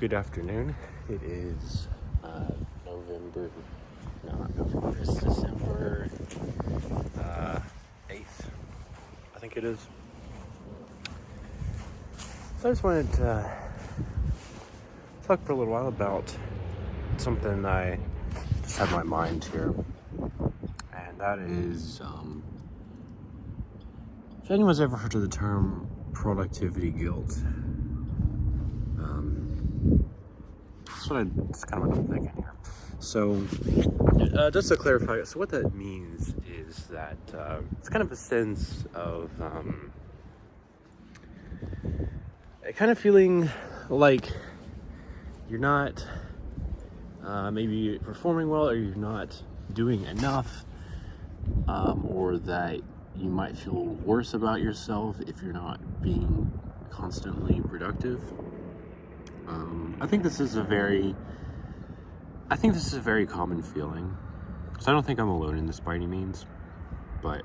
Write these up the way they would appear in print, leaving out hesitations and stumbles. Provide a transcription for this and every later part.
Good afternoon. It is November, no, not November, it's December 8th, I think it is. So I just wanted to talk for a little while about something I just had in my mind here, and that is, if anyone's ever heard of the term productivity guilt, that's kind of what I'm thinking here. So, just to clarify, so what that means is that it's kind of a sense of kind of feeling like you're not maybe performing well, or you're not doing enough, or that you might feel worse about yourself if you're not being constantly productive. I think this is a very common feeling. So I don't think I'm alone in this by any means, but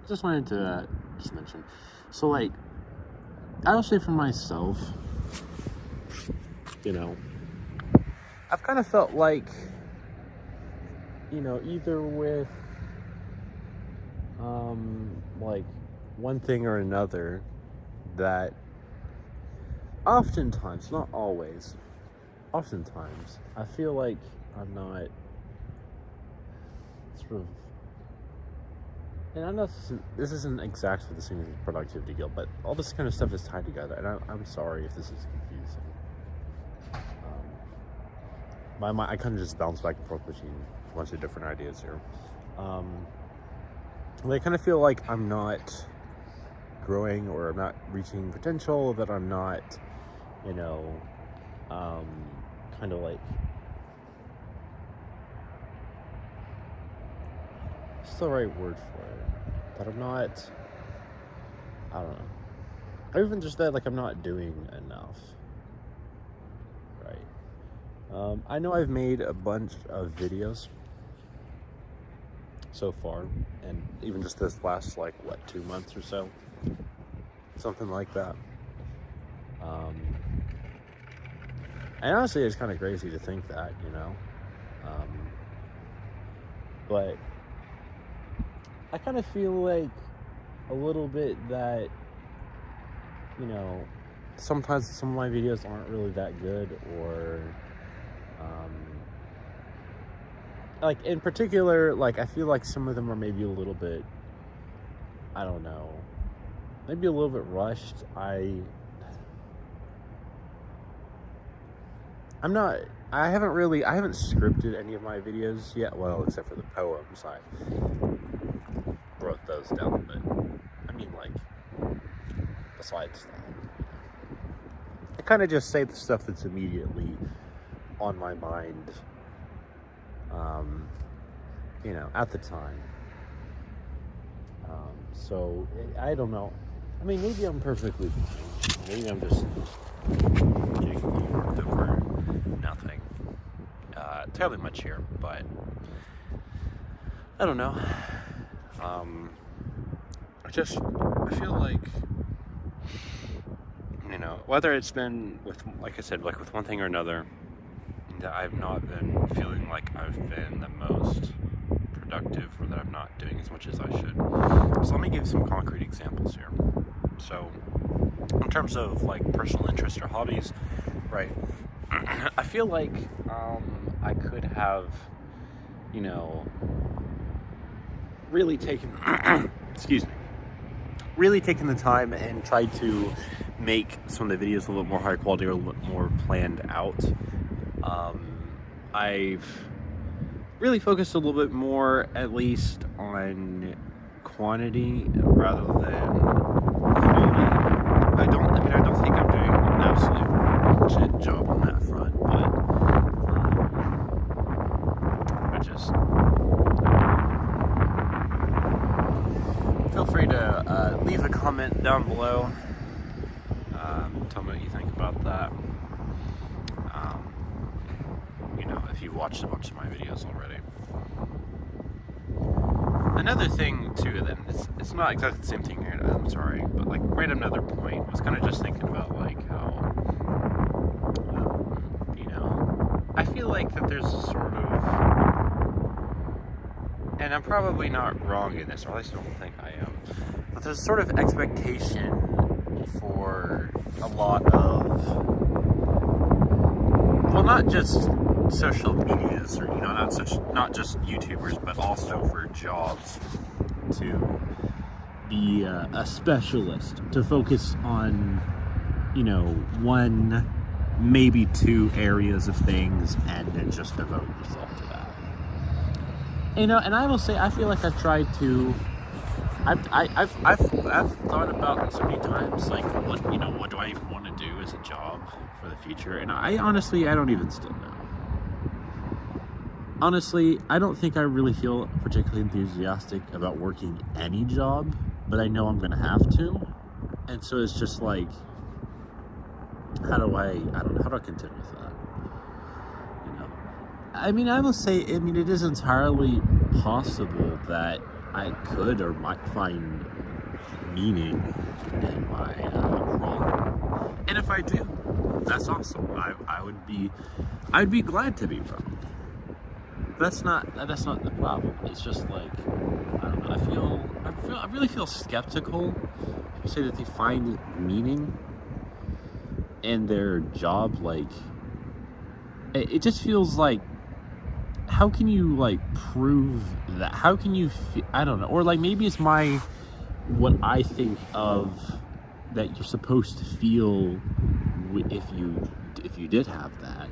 just wanted to just mention. So like, I'll say for myself, I've kind of felt like, either with like one thing or another, that oftentimes, not always, oftentimes, I feel like I'm not sort of, and I know this isn't exactly the same as productivity guilt, but all this kind of stuff is tied together, and I'm sorry if this is confusing. My mind, I kind of just bounce back and forth between a bunch of different ideas here. I kind of feel like I'm not growing, or I'm not reaching potential, that I'm not, kind of like, what's the right word for it? That I'm not, I don't know. Or even just that, like, I'm not doing enough, right? I know I've made a bunch of videos so far, and even just this last, 2 months or so, something like that. And honestly, it's kind of crazy to think that, but I kind of feel like a little bit that, sometimes some of my videos aren't really that good, or, like, in particular, like, I feel like some of them are maybe a little bit, I don't know, maybe a little bit rushed. I haven't scripted any of my videos yet, well, except for the poems. I wrote those down, but I mean, like, besides that, I kind of just say the stuff that's immediately on my mind, at the time. So, I don't know. I mean, maybe I'm perfectly fine. Maybe I'm just getting worked over nothing terribly much here, but I don't know. I feel like, whether it's been with, like I said, like with one thing or another, that I've not been feeling like I've been the most productive, or that I'm not doing as much as I should. So let me give some concrete examples here. So, in terms of like personal interests or hobbies, right? I feel like I could have, really taken, really taken the time and tried to make some of the videos a little more high quality, or a little more planned out. I've really focused a little bit more, at least, on quantity rather than quality. I don't think I'm doing an absolute shit job on that front, but feel free to leave a comment down below. Tell me what you think about that. If you've watched a bunch of my videos already. Another thing too, then it's not exactly the same thing here, I'm sorry, but like right at another point, I was kind of just thinking about like how feel like that there's a sort of, and I'm probably not wrong in this, or at least I don't think I am, but there's a sort of expectation for a lot of, well, not just social medias, or not just YouTubers, but also for jobs, to be a specialist, to focus on, one, maybe two areas of things, and then just devote yourself to that. And I will say, I feel like I've tried to. I've thought about it so many times, like what do I even want to do as a job for the future? And I honestly, I don't even still know. Honestly, I don't think I really feel particularly enthusiastic about working any job, but I know I'm gonna have to, and so it's just like, how do I contend with that? I mean, I will say, it is entirely possible that I could or might find meaning in my role, and if I do, that's awesome. I'd be glad to be wrong. That's not the problem. It's just like, I don't know. I really feel skeptical. People say that they find meaning in their job. Like, it just feels like, how can you prove that? How can you? I don't know. Or maybe it's what I think of that you're supposed to feel if you did have that.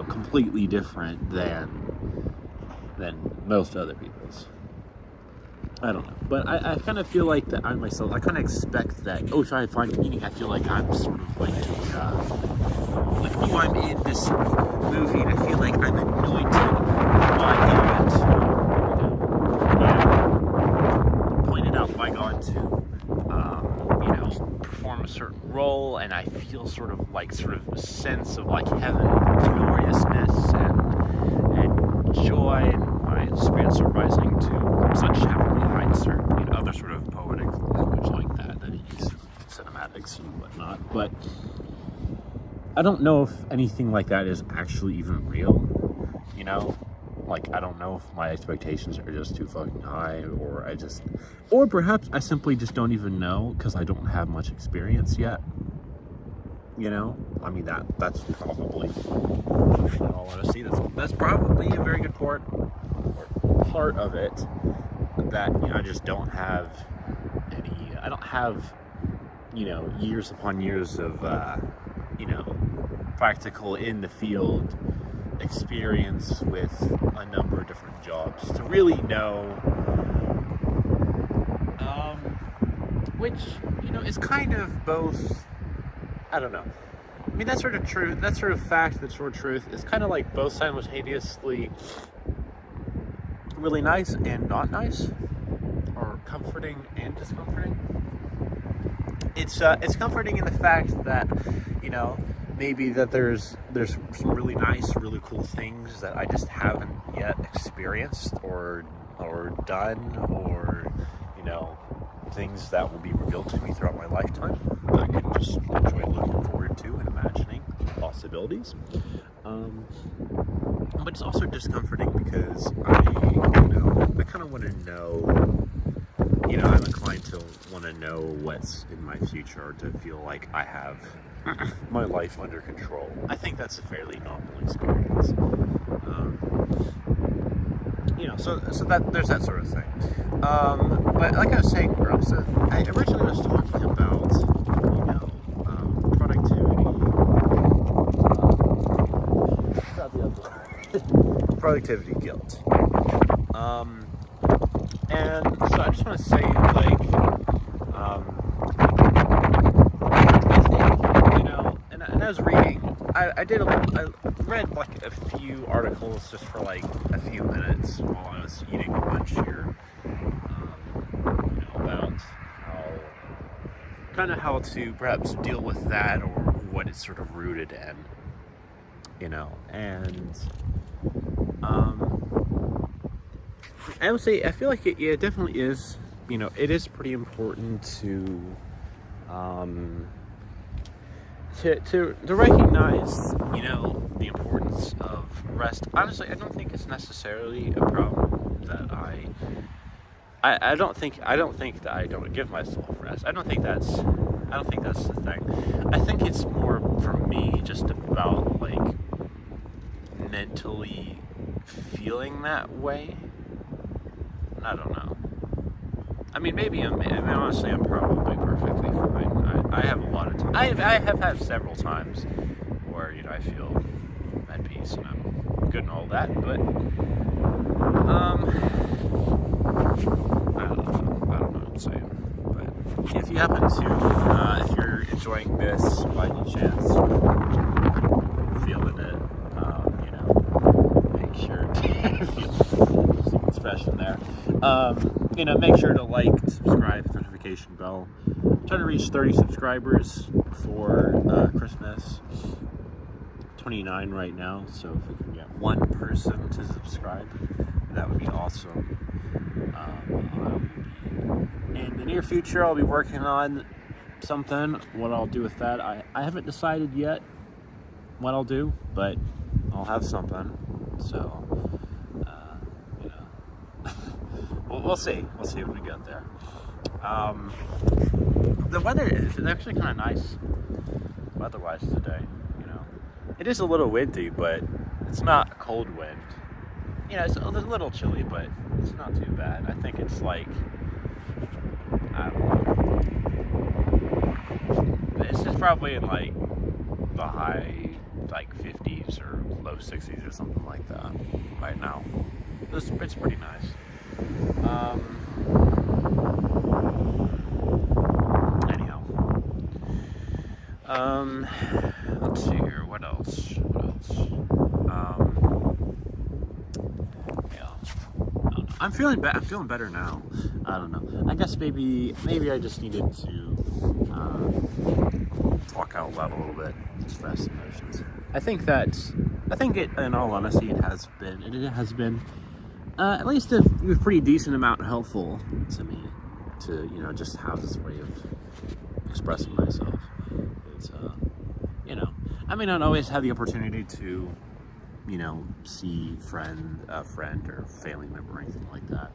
Completely different than most other people's. I don't know, but I kind of feel like that I myself, I kind of expect that, if I find meaning, I feel like I'm sort of like I'm in this movie, and I feel like I'm anointed by God, pointed out by God to, perform a certain role, and I feel sort of a sense of heaven, gloriousness, and joy, and my spirits are rising to such heavenly heights, or other sort of poetic language like that he uses cinematics and whatnot. But I don't know if anything like that is actually even real. I don't know if my expectations are just too fucking high, or perhaps I simply just don't even know because I don't have much experience yet. That's probably, in all honesty, that's probably a very good part of it, that I just don't have I don't have years upon years of practical in the field experience with a number of different jobs to really know, which is kind of both. I don't know. That sort of truth, that sort of fact, that sort of truth is kind of both simultaneously really nice and not nice, or comforting and discomforting. It's comforting in the fact that maybe that there's some really nice, really cool things that I just haven't yet experienced or done, or things that will be revealed to me throughout my lifetime that I can just enjoy looking forward to and imagining possibilities. But it's also discomforting because I kind of want to know, I'm inclined to want to know what's in my future, or to feel like I have my life under control. I think that's a fairly normal experience. So that there's that sort of thing. But like I was saying earlier, so I originally was talking about, productivity guilt. And so I just want to say, I think, and I was reading, I read a few articles just for a few minutes while I was eating lunch here, about how to perhaps deal with that, or what it's sort of rooted in, and I would say, I feel like it definitely is, it is pretty important to, to recognize, you know, the importance of rest. Honestly, I don't think it's necessarily a problem that I don't think that I don't give myself rest. I don't think that's the thing. I think it's more for me just about like mentally feeling that way. I don't know. I mean, honestly, I'm probably perfectly fine. I have a lot of time. I have had several times where, you know, I feel at peace and I'm good and all that, but I don't know what I'm saying. But if you happen to, if you're enjoying this by any chance, feeling it, you know, make sure to expression there. You know, make sure to like, subscribe, hit the notification bell. I'm trying to reach 30 subscribers for Christmas. 29 right now, so if we can get one person to subscribe, that would be awesome. In the near future, I'll be working on something. What I'll do with that, I haven't decided yet what I'll do, but I'll have something. So, you know, we'll see. We'll see when we get there. The weather is actually kind of nice weather-wise today. You know, it is a little windy, but it's not a cold wind. You know, it's a little chilly, but it's not too bad. I think it's like, I don't know. This is probably in like the high, like 50s or low 60s or something like that right now. It's pretty nice. Anyhow. Let's see here. What else? Yeah. I'm feeling better now. I don't know. I guess maybe I just needed to talk out loud a little bit, express emotions. I think it, in all honesty, it has been at least a pretty decent amount helpful to me to, you know, just have this way of expressing myself. It's, you know, I may not always have the opportunity to, you know, see a friend or family member or anything like that,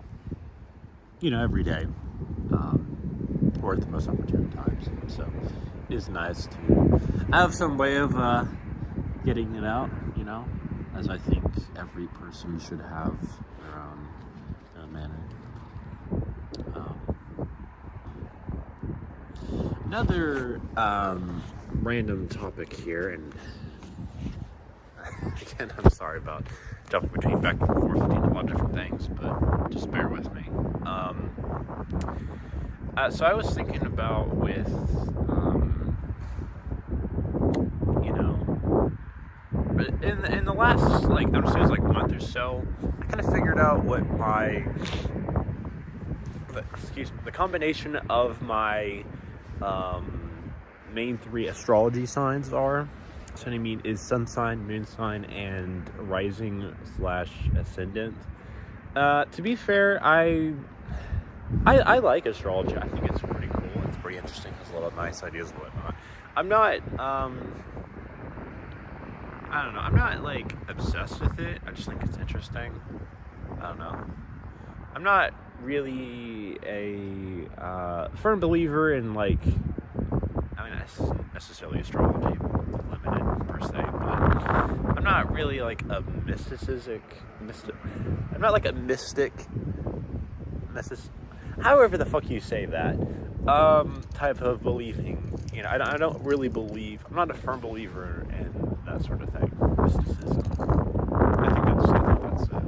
you know, every day, or at the most opportune times. So it's nice to have some way of getting it out, you know, as I think every person should have their own manner. Another random topic here, and again, I'm sorry about jumping between back and forth between a lot of different things, but just bear with me. So I was thinking about with, you know, in the last, like, I would say it was like month or so, I kind of figured out what the combination of my main three astrology signs are. So what I mean is sun sign, moon sign, and rising / ascendant. To be fair, I like astrology. I think it's pretty cool. It's pretty interesting. It has a lot of nice ideas and whatnot. I'm not, I don't know. I'm not like obsessed with it. I just think it's interesting. I don't know. I'm not really a firm believer in, like, I mean, not necessarily astrology limited per se, but I'm not really like a I'm not like a mystic, however the fuck you say that, type of believing. You know, I don't really believe, I'm not a firm believer in that sort of thing, mysticism. I think that's it.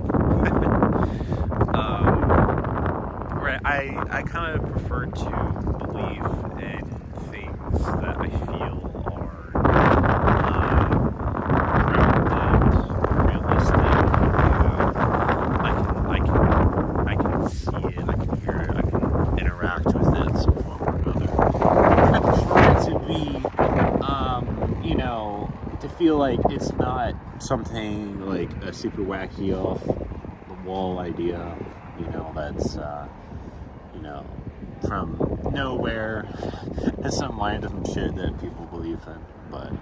Right, I kind of prefer to believe in things that I feel are grounded, realistic. I can see it, I can hear it, I can interact with it in some form or another. I prefer it to be, you know, to feel like it's not something like a super wacky off the wall idea, you know, that's you know, from nowhere, and some random shit that people believe in. but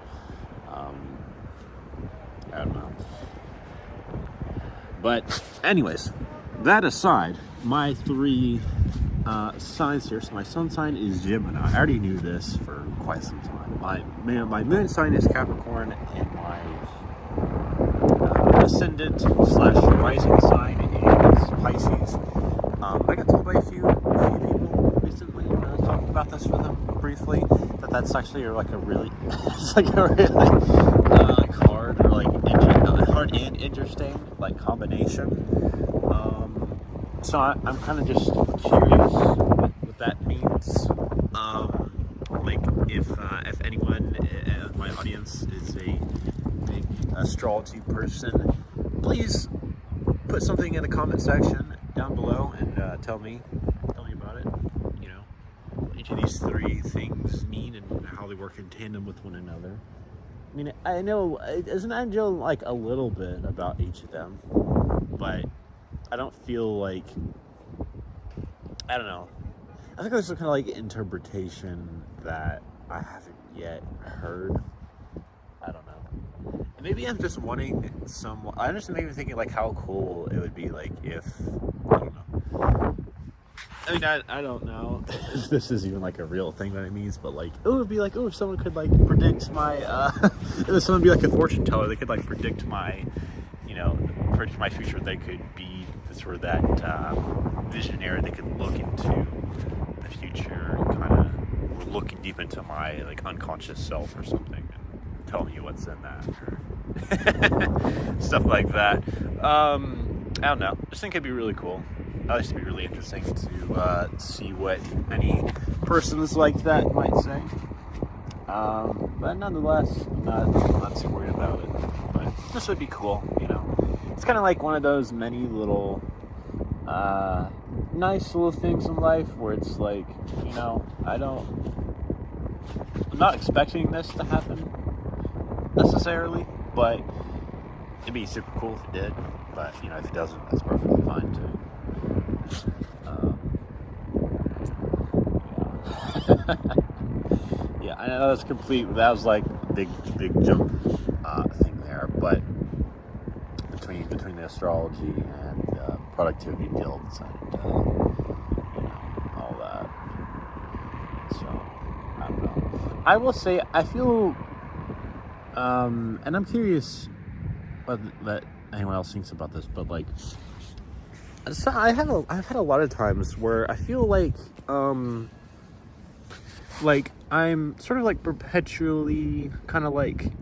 I don't know. But anyways, that aside, my three signs here. So my sun sign is Gemini. I already knew this for quite some time. My moon sign is Capricorn, and my ascendant / rising sign is Pisces. I got told by a few people recently, when I was talking about this with them briefly, that's actually like a really it's like a really hard or like hard and interesting like combination. So I'm kind of just curious what that means. Like if anyone in my audience is a big astrology person, please put something in the comment section down below and tell me about it. You know, what each of these three things mean and how they work in tandem with one another. I mean, I know, isn't I know like a little bit about each of them, but I don't feel like, I don't know. I think there's some kind of like interpretation that I haven't yet heard. I don't know. And maybe I'm just wanting I'm just maybe thinking like how cool it would be like if, I don't know. I mean, I don't know if this is even like a real thing that it means, but like, it would be like, oh, if someone could like predict my, if someone be like a fortune teller, they could like predict my, predict my future. They could be sort of that visionary. They could look into the future and kind of looking deep into my like unconscious self or something and tell me what's in that or stuff like that. I don't know. I just think it'd be really cool. That used to be really interesting to see what any persons like that might say. But nonetheless, I'm not too worried about it. But this would be cool, you know. It's kind of like one of those many little nice little things in life where it's like, you know, I'm not expecting this to happen necessarily, but it'd be super cool if it did. But, you know, if it doesn't, that's perfectly fine too. Yeah, I know that's complete. That was like a big jump thing there, but between the astrology and productivity guilds and all that. So I don't know. I will say I feel, and I'm curious what anyone else thinks about this, but like. So I've had a lot of times where I feel like I'm sort of like perpetually kind of like,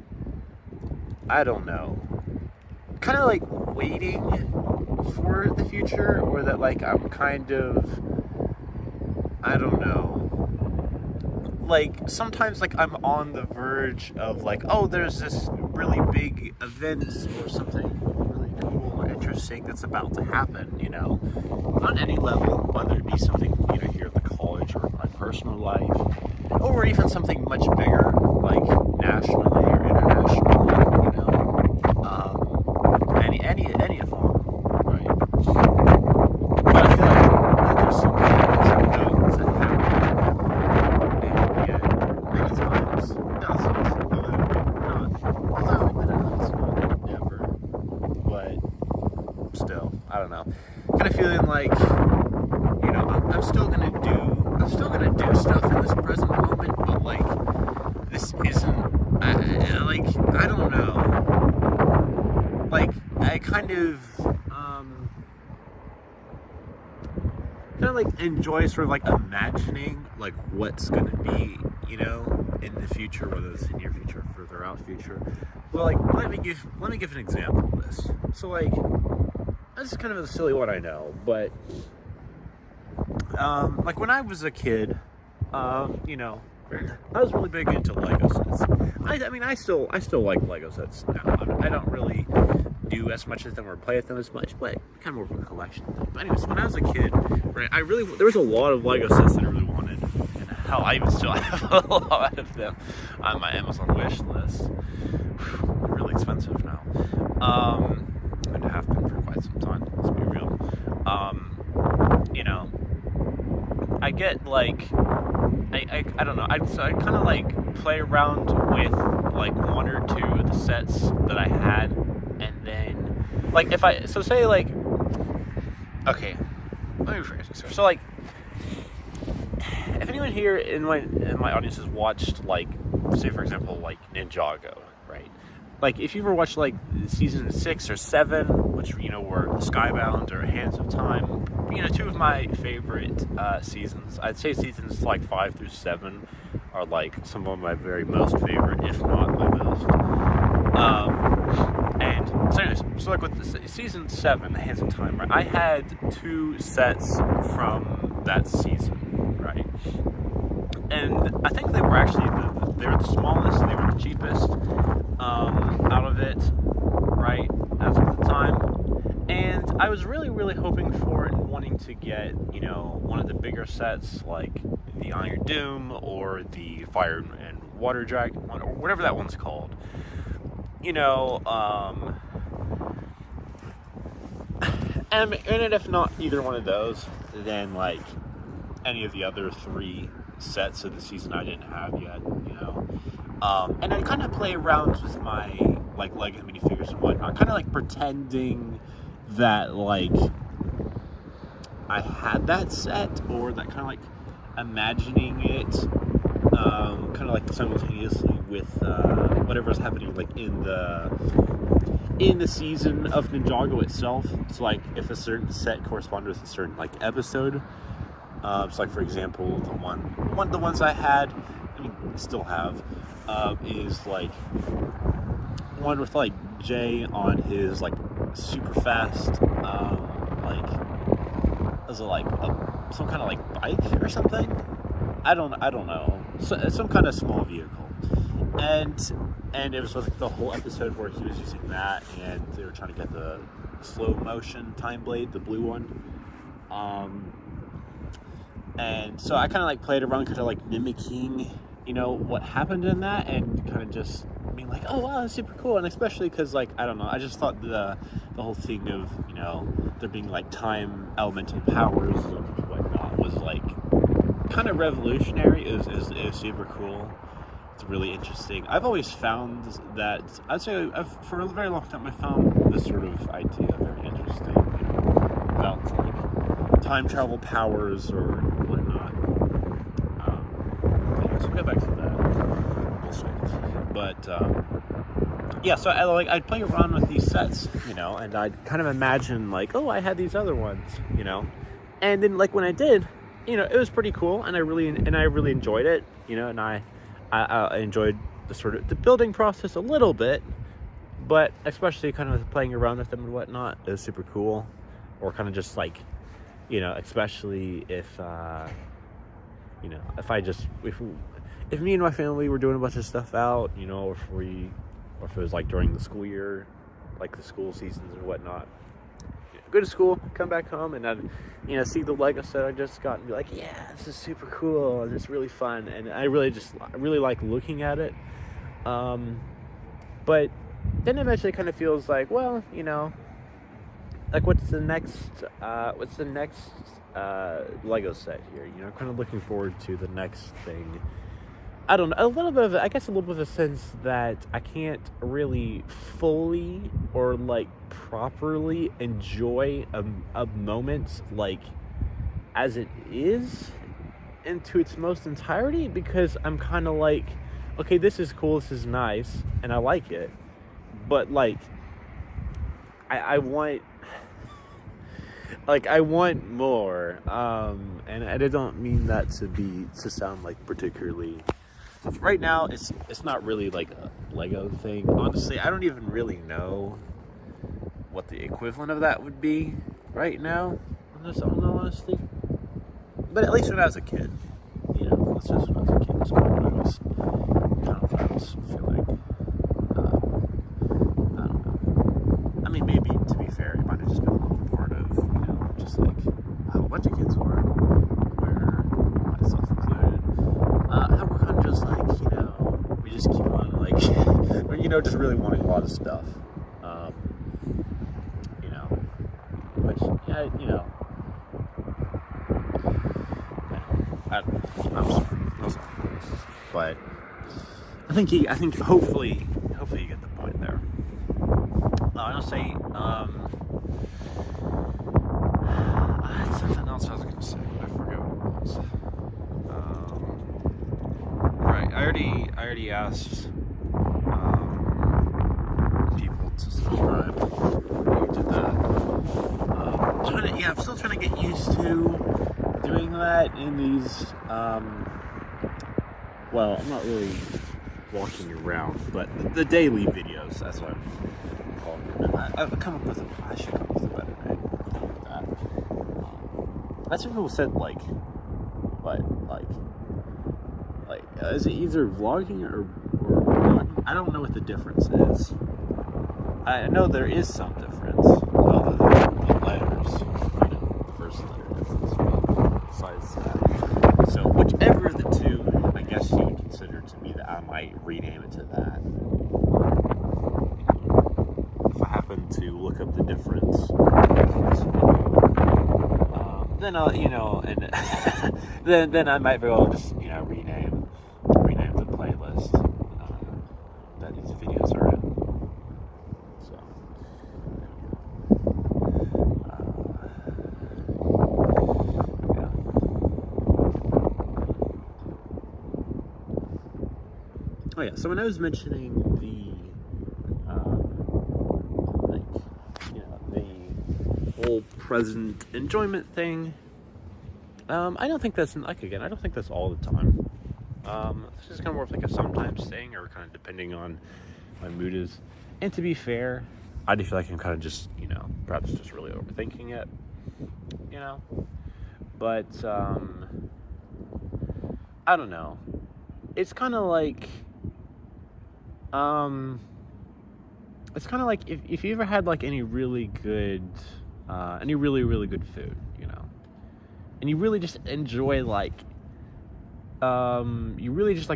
I don't know, kind of like waiting for the future, or that like I'm kind of, I don't know, like sometimes like I'm on the verge of like, oh, there's this really big event or something really cool or interesting that's about to happen, you know, on any level, whether it be something, you know, here at the college or my personal life, or even something much bigger, like nationally or internationally, you know, any of them, right? But I feel like there's some things that know that happen, and yet many times doesn't, although admittedly it's not never, but still, I don't know, kind of feeling like, you know, I'm still gonna do stuff in this present moment, but like this isn't, I don't know, like I kind of like enjoy sort of like imagining like what's gonna be, you know, in the future, whether it's the near future or further out future. Well, like let me give an example of this. So like, this is kind of a silly one, I know, but like when I was a kid, you know, I was really big into Lego sets. I mean, I still like Lego sets now. I don't really do as much as them or play with them as much, but kind of more of a collection thing. But anyways, when I was a kid, right, there was a lot of Lego sets that I really wanted. And hell, I even still have a lot of them on my Amazon wish list. They're really expensive now. And have been for quite some time, let's be real. You know, I get like, I don't know, I kind of like play around with like one or two of the sets that I had, and then like say like, okay, let me rephrase this. So like, if anyone here in my audience has watched, like, say for example, like Ninjago, right? Like, if you ever watched like season 6 or 7, which, you know, were Skybound or Hands of Time, you know, two of my favorite seasons. I'd say seasons like 5 through 7 are like some of my very most favorite, if not my most. And so anyways, so like with season 7, Hands of Time, right? I had 2 sets from that season, right? And I think they were actually they were the smallest, they were the cheapest out of it, right, as of the time. And I was really, really hoping for it and wanting to get, you know, one of the bigger sets, like the Iron Doom or the Fire and Water Dragon one, or whatever that one's called. You know, and if not either one of those, then like any of the other 3 sets of the season I didn't have yet, you know. And I kind of play around with my like Lego minifigures and whatnot, kind of like pretending that like I had that set, or that kind of like imagining it, kind of like simultaneously with whatever's happening like in the season of Ninjago itself. So like if a certain set corresponded with a certain like episode. So like for example, the ones I had, I mean, still have, is like one with like Jay on his like super fast, like, is it like some kind of like bike or something? I don't know. So, some kind of small vehicle, and it was like the whole episode where he was using that, and they were trying to get the slow motion time blade, the blue one. And so I kind of like played around, kind of like mimicking, you know, what happened in that, and kind of just being like, oh wow, that's super cool. And especially because, like, I don't know, I just thought the whole thing of, you know, there being like time elemental powers and whatnot was like kind of revolutionary. It was super cool. It's really interesting. I've always found that, I'd say for a very long time I found this sort of idea very interesting, you know, about like time travel powers or whatnot. So we'll get back to that. But yeah, so I'd play around with these sets, you know, and I'd kind of imagine like, oh, I had these other ones, you know, and then like when I did, you know, it was pretty cool, and I really enjoyed it, you know, and I enjoyed the building process a little bit, but especially kind of playing around with them and whatnot. It was super cool. Or kind of just like, you know, especially if you know, if me and my family were doing a bunch of stuff out, you know, or if it was like during the school year, like the school seasons and whatnot, go to school, come back home, and I'd, you know, see the Lego set I just got and be like, yeah, this is super cool, and it's really fun, and I really like looking at it. But then eventually it kind of feels like, well, you know, like what's the next Lego set here? You know, kind of looking forward to the next thing. I don't know, a little bit of a sense that I can't really fully or like properly enjoy a moment like as it is into its most entirety, because I'm kind of like, okay, this is cool, this is nice, and I like it, but like I want more, and I don't mean that to sound like particularly. Right now, it's not really like a Lego thing. Honestly, I don't even really know what the equivalent of that would be right now, in all honesty. But at least when I was a kid, you know, that's just when I was a kid. It's kind of what I was feeling. I don't know. I mean, maybe, to be fair, it might have just been a little part of, you know, just like how a bunch of kids were, where myself included, how we're kind of just like, you know, we just keep on like, you know, just really wanting a lot of stuff, you know, which, yeah, you know, I'm sorry, but I think hopefully you get the point there. I'll say something else I was gonna say, but I forgot what it was. Right, I already asked people to subscribe. We did that. I'm still trying to get used to doing that in these. Well, I'm not really walking around, but the daily videos. That's what I'm calling them. I should come up with a better name than that. That's what people said. Like, is it either vlogging or vlogging? I don't know what the difference is. I know there is some difference other than the letters, the first letter difference. But besides that, so whichever of the two, I guess you would consider to be that, I might rename it to that. If I happen to look up the difference, then I'll, and then I might very well just, rename the playlist that these videos are in. So, yeah. Oh yeah. So when I was mentioning the whole present enjoyment thing, I don't think that's I don't think that's all the time. It's just kind of more of like a sometimes thing, or kind of depending on my mood is. And to be fair, I do feel like I'm kind of just, perhaps just really overthinking it, but I don't know. It's kind of like if you ever had like any really good really good food, and you really just enjoy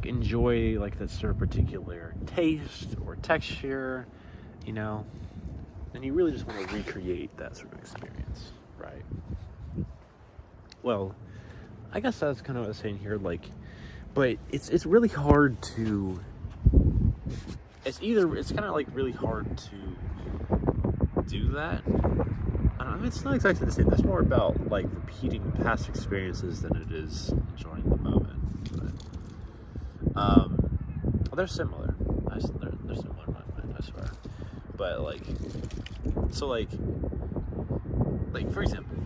enjoy that sort of particular taste or texture, and you really just want to recreate that sort of experience, right? Well, I guess that's kind of what I was saying here, but it's really hard to. It's kind of really hard to do that. It's not exactly the same. That's more about repeating past experiences than it is enjoying the moment. But, they're similar. They're similar in my mind, I swear. But for example,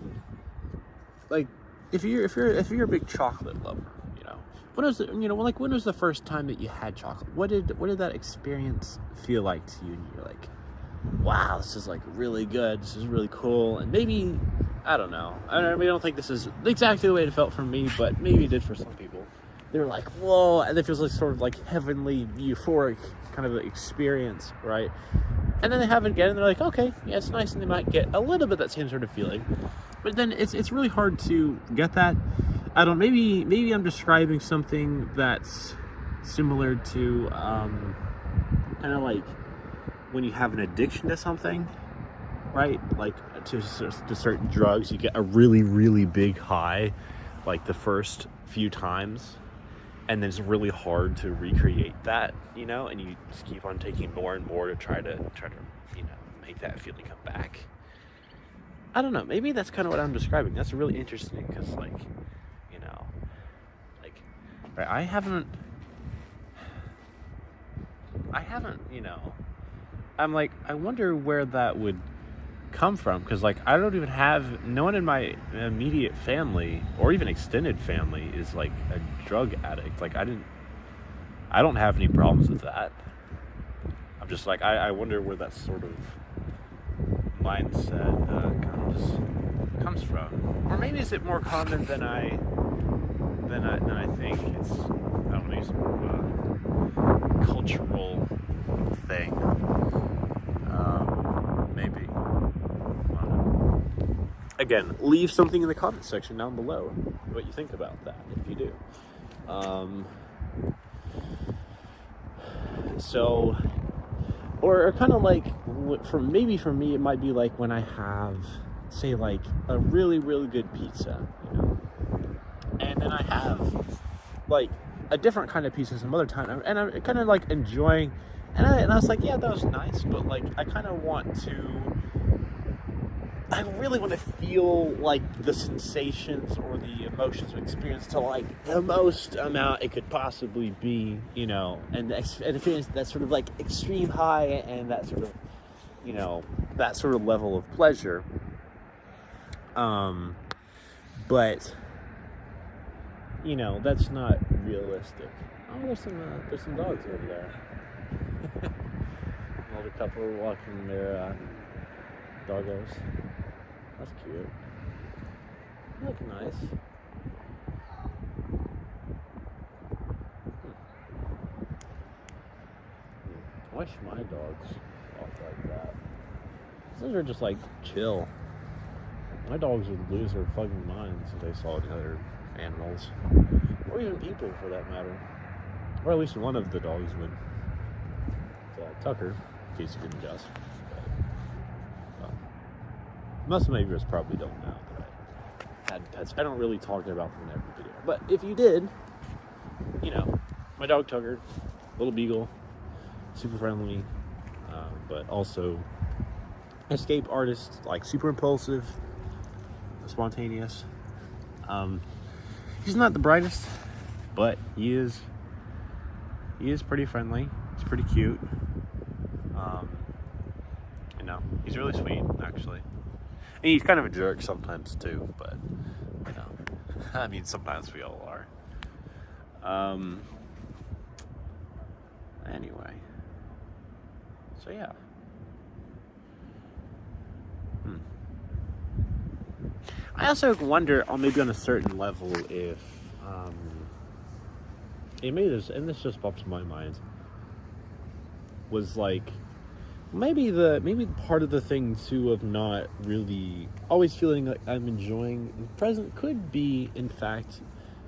if you're a big chocolate lover, when was the first time that you had chocolate? What did that experience feel like to you? And you're like, wow, this is really good. This is really cool. And maybe, I don't know. I don't think this is exactly the way it felt for me, but maybe it did for some people. They were like, whoa, and it feels sort of heavenly, euphoric kind of experience, right? And then they have it again, and they're like, okay, yeah, it's nice, and they might get a little bit that same sort of feeling. But then it's really hard to get that. I don't. Maybe I'm describing something that's similar to kind of when you have an addiction to something, right? To certain drugs, you get a really, really big high, the first few times, and then it's really hard to recreate that, and you just keep on taking more and more to try to make that feeling come back. I don't know. Maybe that's kind of what I'm describing. That's really interesting because, right, I haven't, I'm I wonder where that would come from, because I don't even have, no one in my immediate family or even extended family is a drug addict. I don't have any problems with that. I'm just I wonder where that sort of mindset comes from, or maybe is it more common than I think. It's, I don't know, it's more of a cultural thing. Maybe. Again, leave something in the comment section down below what you think about that, if you do. So, or kind of for me, it might be when I have, say, a really, really good pizza, and then I have a different kind of pizza some other time, and I'm kind of like enjoying. And I was like, yeah, that was nice, but like I kind of want to. I really want to feel like the sensations or the emotions of experience to like the most amount it could possibly be, you know, and experience that sort of like extreme high and that sort of, you know, that sort of level of pleasure. But you know, that's not realistic. Oh, there's some dogs over there. Another couple are walking their doggos. That's cute. They look nice. I wish my dogs walked like that. Those are just like chill. My dogs would lose their fucking minds if they saw the other animals. Or even people for that matter. Or at least one of the dogs would. Tucker, in case you didn't guess. Most of my viewers probably don't know that I had pets. I don't really talk about them in every video. But if you did, you know, my dog Tucker, little beagle, super friendly, but also escape artist, like super impulsive, spontaneous. He's not the brightest, but he is pretty friendly. He's pretty cute. You know, he's really sweet, actually. And he's kind of a jerk sometimes too, but you know, I mean, sometimes we all are. Anyway, so yeah. I also wonder, maybe on a certain level, if and this just pops in my mind, was like. Maybe part of the thing too of not really always feeling like I'm enjoying the present could be, in fact,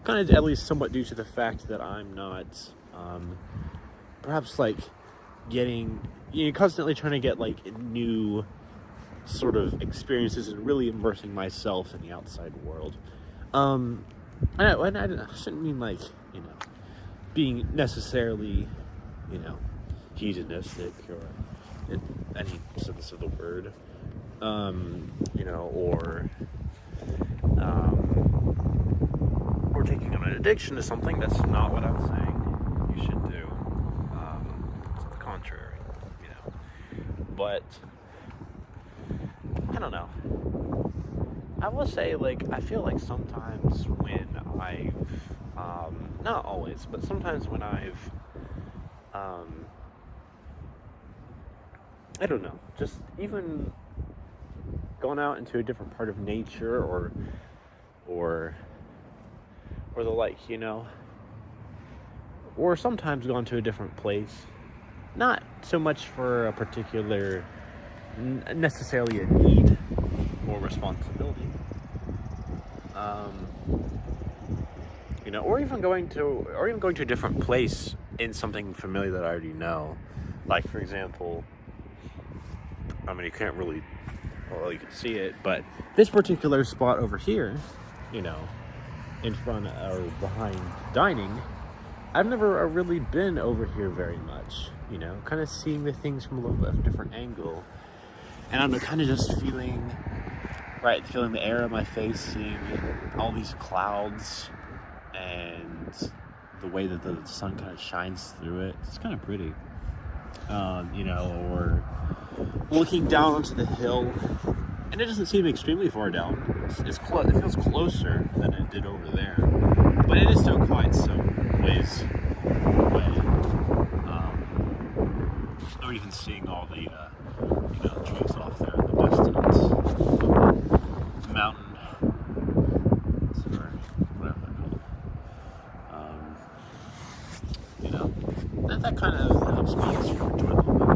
kind of at least somewhat due to the fact that I'm not, perhaps like constantly trying to get like new sort of experiences and really immersing myself in the outside world. I shouldn't mean like, you know, being necessarily, you know, hedonistic or in any sense of the word, you know, or taking on an addiction to something. That's not what I'm saying you should do. It's the contrary, you know. But I don't know. I will say, like, I feel like sometimes when I've not always, but sometimes when I've I don't know, just even gone out into a different part of nature or the like, you know, or sometimes gone to a different place, not so much for a particular, necessarily a need or responsibility, you know, or even going to a different place in something familiar that I already know. Like, for example, I mean, you can't really, well, you can see it, but this particular spot over here, you know, in front or behind dining, I've never really been over here very much, you know, kind of seeing the things from a little bit of a different angle. And I'm kind of just feeling the air on my face, seeing all these clouds and the way that the sun kind of shines through it. It's kind of pretty, you know, or looking down onto the hill, and it doesn't seem extremely far down. It feels closer than it did over there, but it is still quite some ways away. Or even seeing all the, you know, trees off there in the distance, the mountain, or whatever they're called. You know, that kind of helps me just enjoy a little bit,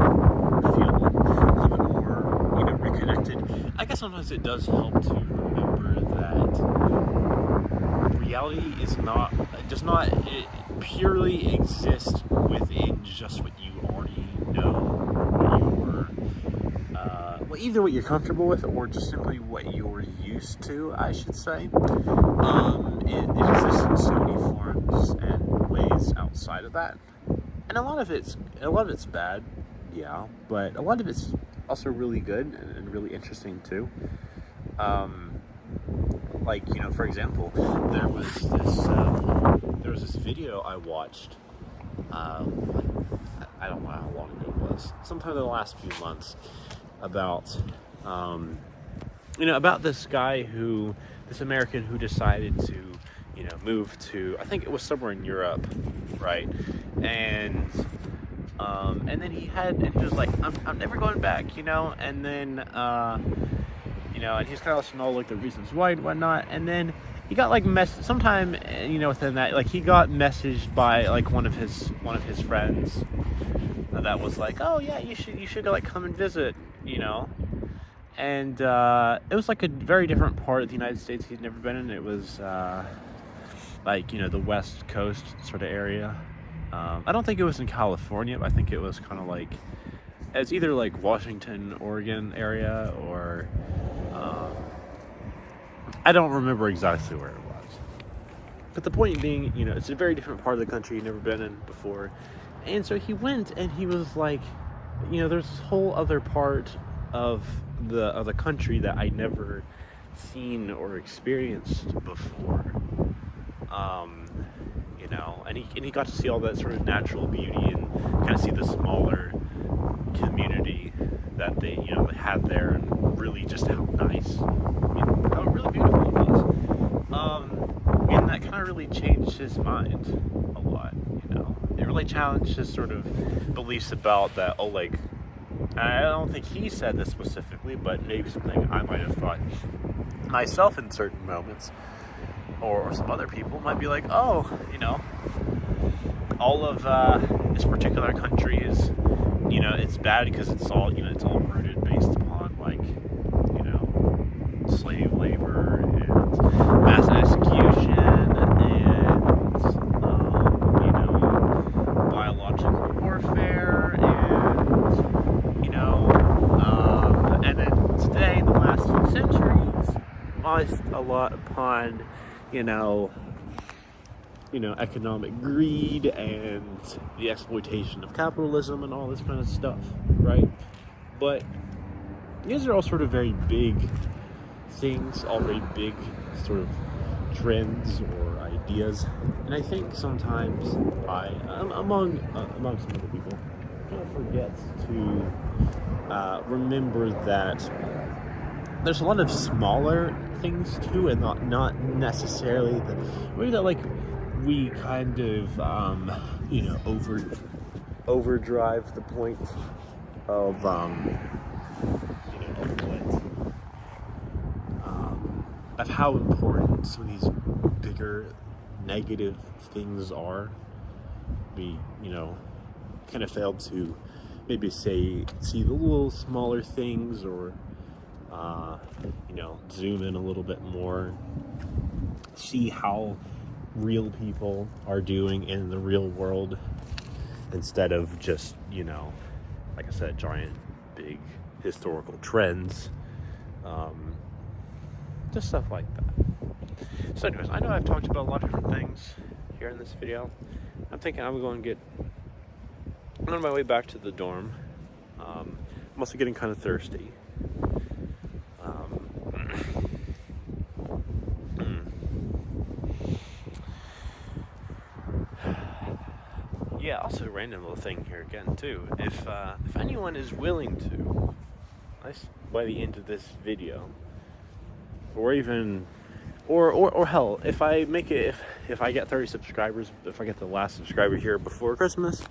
feel a little bit more, you know, reconnected. I guess sometimes it does help to remember that reality does not purely exist within just what you already know, or either what you're comfortable with or just simply what you're used to, I should say. It exists in so many forms and ways outside of that, and a lot of it's bad, yeah, but a lot of it's also really good and really interesting too. Like, you know, for example, there was this video I watched. I don't know how long ago it was. Sometime in the last few months, about about this American who decided to, move to, I think it was somewhere in Europe, right? And then he was like, I'm never going back, and then and he's kind of listing all like the reasons why and whatnot, and then he got like sometime within that, like, he got messaged by like one of his friends that was like, oh yeah, you should like come and visit, and it was like a very different part of the United States he'd never been in. It was like, the West Coast sort of area. I don't think it was in California, but I think it was kind of like, it's either like Washington, Oregon area, or I don't remember exactly where it was. But the point being, it's a very different part of the country he'd never been in before. And so he went and he was like, there's this whole other part of the country that I'd never seen or experienced before. And he got to see all that sort of natural beauty and kind of see the smaller community that they had there, and really just how nice, how really beautiful it was. And that kind of really changed his mind a lot. It really challenged his sort of beliefs about that. Oh, like, I don't think he said this specifically, but maybe something I might have thought myself in certain moments, or some other people might be like, oh, all of this particular country is, it's bad because it's all rooted based upon, like, slave labor and mass execution and biological warfare and then today, the last few centuries, based a lot upon economic greed and the exploitation of capitalism and all this kind of stuff, right? But these are all sort of very big things, all very big sort of trends or ideas, and I think sometimes among some other people, kind of forgets to remember that there's a lot of smaller things too, and not necessarily maybe that, like, we kind of overdrive the point of of how important some of these bigger negative things are. We kind of failed to maybe see the little smaller things, or zoom in a little bit more, see how real people are doing in the real world, instead of just, like I said, giant, big historical trends, just stuff like that. So anyways, I know I've talked about a lot of different things here in this video. I'm thinking I'm on my way back to the dorm. I'm also getting kind of thirsty. Yeah, also random little thing here again too. If anyone is willing to, by the end of this video, or even, or hell, if I make it, if I get 30 subscribers, if I get the last subscriber here before Christmas,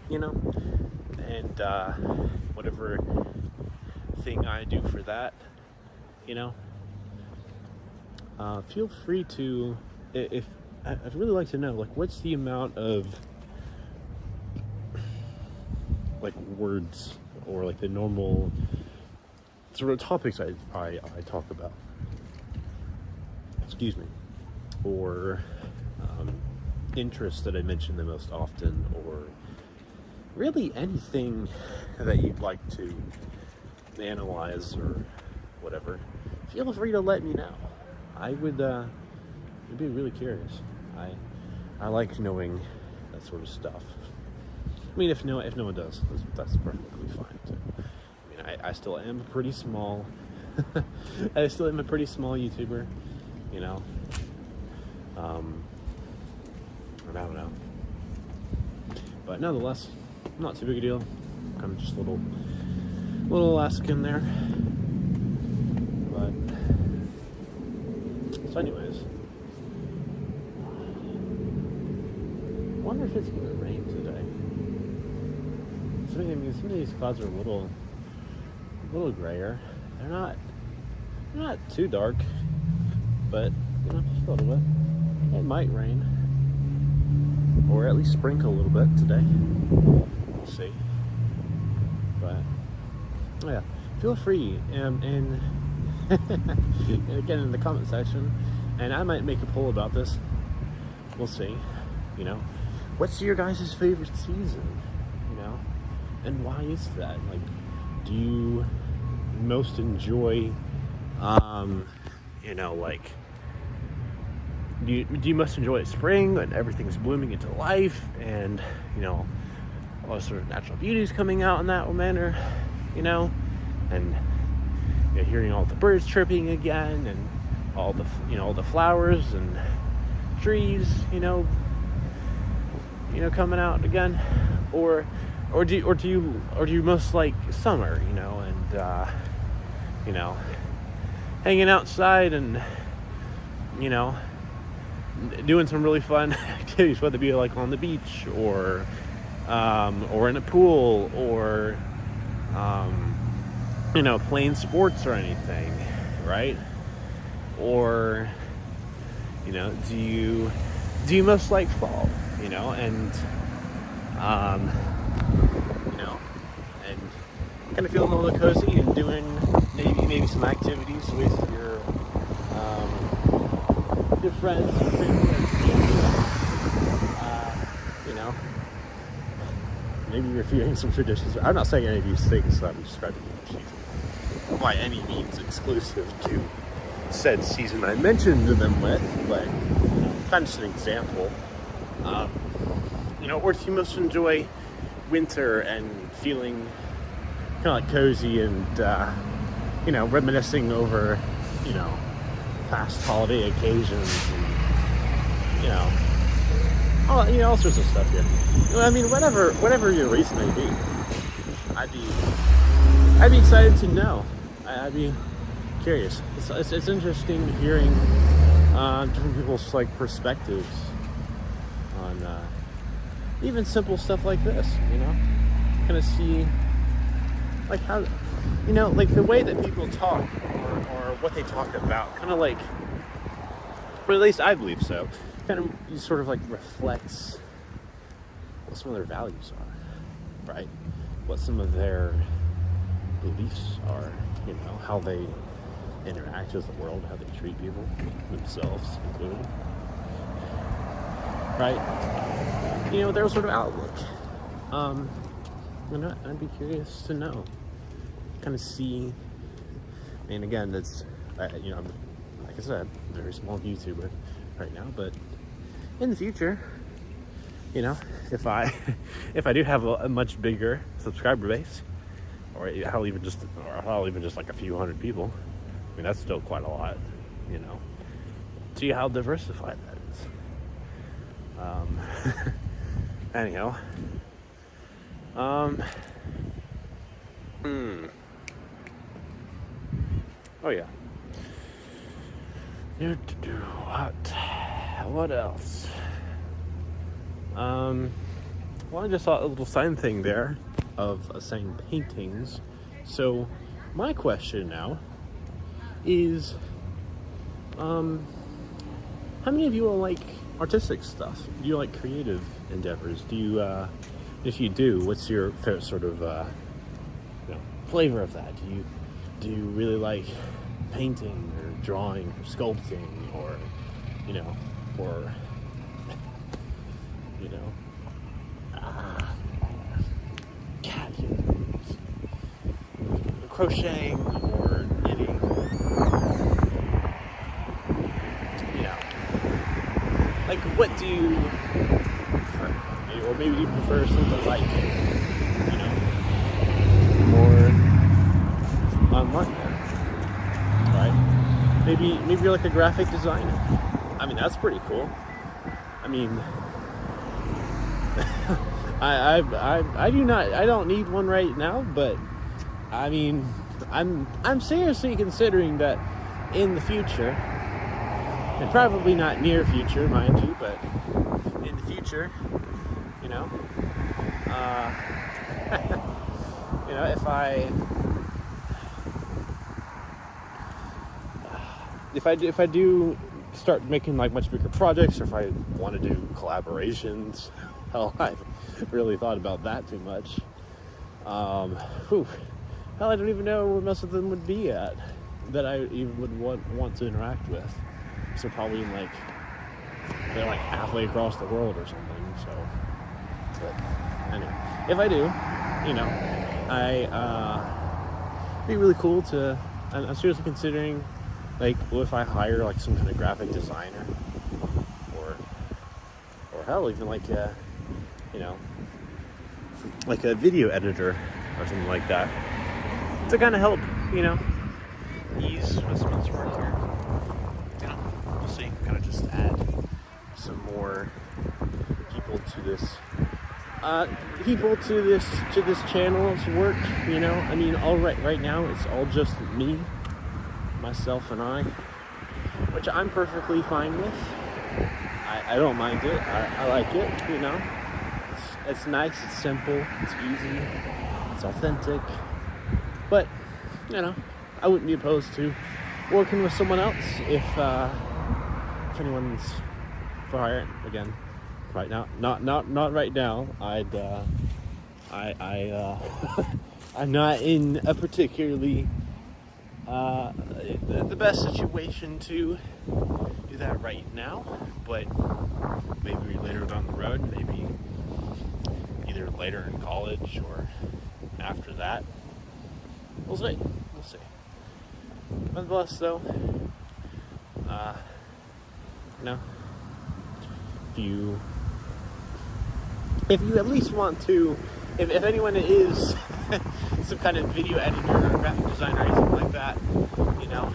and whatever thing I do for that, feel free to, if I'd really like to know, like, what's the amount of like words, or like the normal sort of topics I talk about, excuse me, or interests that I mention the most often, or really anything that you'd like to analyze or whatever. Feel free to let me know. I would I'd be really curious. I like knowing that sort of stuff. I mean, if no one does, that's perfectly fine too. I mean, I still am a pretty small, I still am a pretty small YouTuber, you know. I don't know, but nonetheless, not too big a deal. Kind of just a little ask in there. But so, anyways, I wonder if it's gonna rain today. Some of these clouds are a little grayer. They're not too dark, but you know, just a little bit. It might rain, or at least sprinkle a little bit today. We'll see. But oh yeah, feel free and again in the comment section, and I might make a poll about this. We'll see. You know, what's your guys' favorite season? You know, and why is that? Like, do you most enjoy? You know, like, do you most enjoy spring when everything's blooming into life, and you know, all the sort of natural beauties coming out in that manner, you know, and you know, hearing all the birds chirping again, and all the flowers and trees, you know, coming out again, or do you most like summer, you know, and you know, hanging outside and you know, doing some really fun activities, whether it be like on the beach or in a pool, or you know, playing sports or anything, right? Or you know, do you most like fall, you know, and you know, and kind of feeling a little cozy and doing maybe some activities with your friends, your family, you know, maybe you're feeling some traditions. I'm not saying any of these things that I'm describing by any means exclusive to said season I mentioned them with, but you know, kind of just an example. You know, or do you most enjoy winter and feeling kind of like cozy and you know, reminiscing over, you know, past holiday occasions, and you know, all sorts of stuff here. You know, I mean, whatever your reason may be, I'd be excited to know. I'd be curious. It's interesting hearing different people's like perspectives on even simple stuff like this. You know, kind of see like how, you know, like the way that people talk or what they talk about, kind of like, or at least I believe so, kind of sort of like reflects what some of their values are, right? What some of their beliefs are, you know, how they interact with the world, how they treat people, themselves included, right? You know, their sort of outlook. And I'd be curious to know, kind of see. And again, that's you know, I'm, like I said, a very small YouTuber right now, but in the future, you know, if I do have a much bigger subscriber base, or I'll even just like a few hundred people, I mean, that's still quite a lot, you know. See how diversified that is. Anyhow, oh yeah. What else? Well, I just saw a little sign thing there of saying paintings. So my question now is, how many of you all like artistic stuff? Do you like creative endeavors? Do you, if you do, what's your favorite sort of, you know, flavor of that? Do you really like painting or drawing or sculpting, or, you know, or, you know, crocheting or knitting, you know, like what do you, Or maybe you prefer something like, you know, more online, right? Maybe you're like a graphic designer. I mean, that's pretty cool. I mean, I don't need one right now, but I mean, I'm seriously considering that in the future, and probably not near future, mind you, but in the future, you know, you know, if I do start making like much bigger projects, or if I want to do collaborations, hell, I've really thought about that too much. Hell, I don't even know where most of them would be at that I even would want to interact with. So probably in like, they're like halfway across the world or something. So, but anyway, if I do, you know, it'd be really cool to. I'm seriously considering, like, what if I hire like some kind of graphic designer, or hell, even like a, you know, like a video editor or something like that, to kind of help, you know, ease what's work here. You know, we'll see. Kind of just add some more people to this channel's work. You know, I mean, right now it's all just me, myself, and I, which I'm perfectly fine with. I don't mind it. I like it. You know, it's nice. It's simple. It's easy. It's authentic. But, you know, I wouldn't be opposed to working with someone else if anyone's for hire. Again, right now, not right now. I'm not in a particularly the best situation to do that right now, but maybe later down the road, maybe either later in college or after that. We'll see. Nonetheless, though, you know, if you at least want to, if anyone is some kind of video editor or graphic designer or anything like that, you know,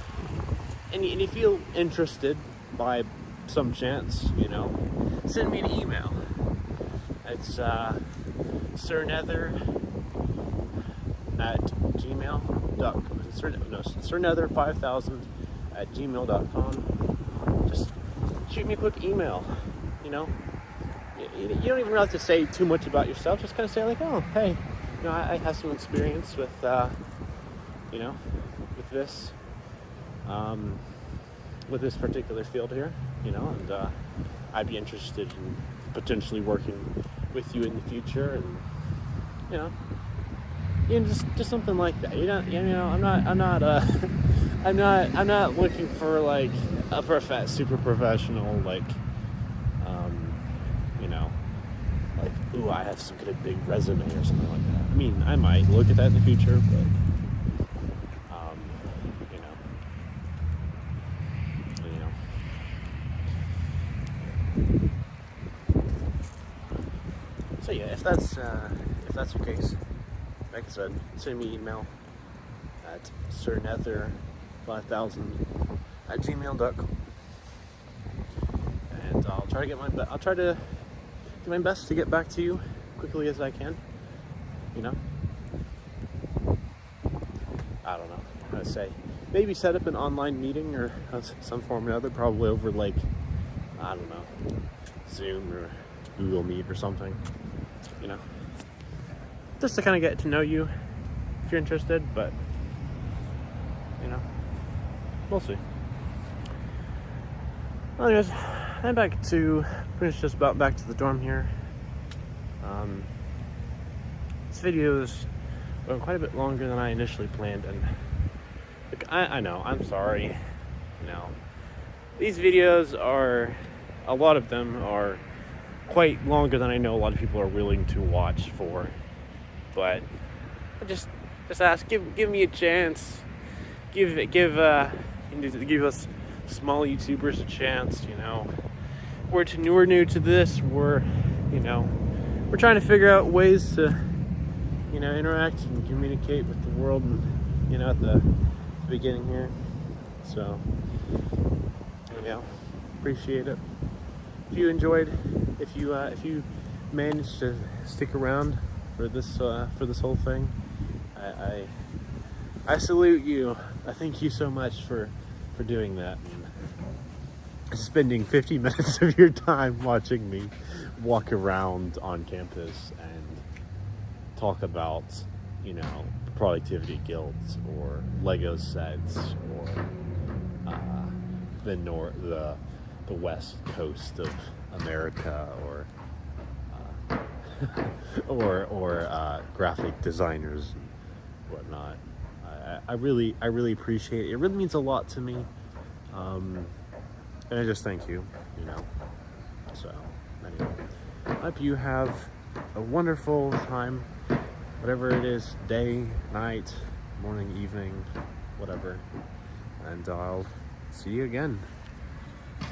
and you feel interested by some chance, you know, send me an email. It's sirnether@gmail.com. sirnether5000@gmail.com. Just shoot me a quick email. You know, you don't even have to say too much about yourself. Just kind of say like, oh, hey, you know, I have some experience with, you know, with this particular field here, you know, and I'd be interested in potentially working with you in the future, and you know, just something like that. You know, I'm not looking for like a super professional, like, you know, like, ooh, I have some kind of big resume or something like that. I mean, I might look at that in the future, but you know. So yeah, if that's the case, like I said, send me an email at sirnether5000@gmail.com, and I'll try to do my best to get back to you quickly as I can. You know, I don't know how to say. Maybe set up an online meeting or some form or other, probably over like, I don't know, Zoom or Google Meet or something. You know, just to kind of get to know you if you're interested, but you know, we'll see. Well, anyways, I'm just about back to the dorm here. This video is going quite a bit longer than I initially planned, and look, I know, I'm sorry. You know, these videos a lot of them are quite longer than I know a lot of people are willing to watch for, but I just ask, give me a chance, give us small YouTubers a chance. You know, we're new to this, we're, you know, we're trying to figure out ways to, you know, interact and communicate with the world, and, you know, at the beginning here. So, yeah, appreciate it. If you enjoyed, if you managed to stick around for this whole thing, I salute you. I thank you so much for doing that and spending 50 minutes of your time watching me walk around on campus and talk about, you know, productivity guilds or Lego sets or the west coast of America or graphic designers and whatnot. I really appreciate it. It really means a lot to me, and I just thank you. You know. So anyway, I hope you have a wonderful time, whatever it is, day, night, morning, evening, whatever. And I'll see you again.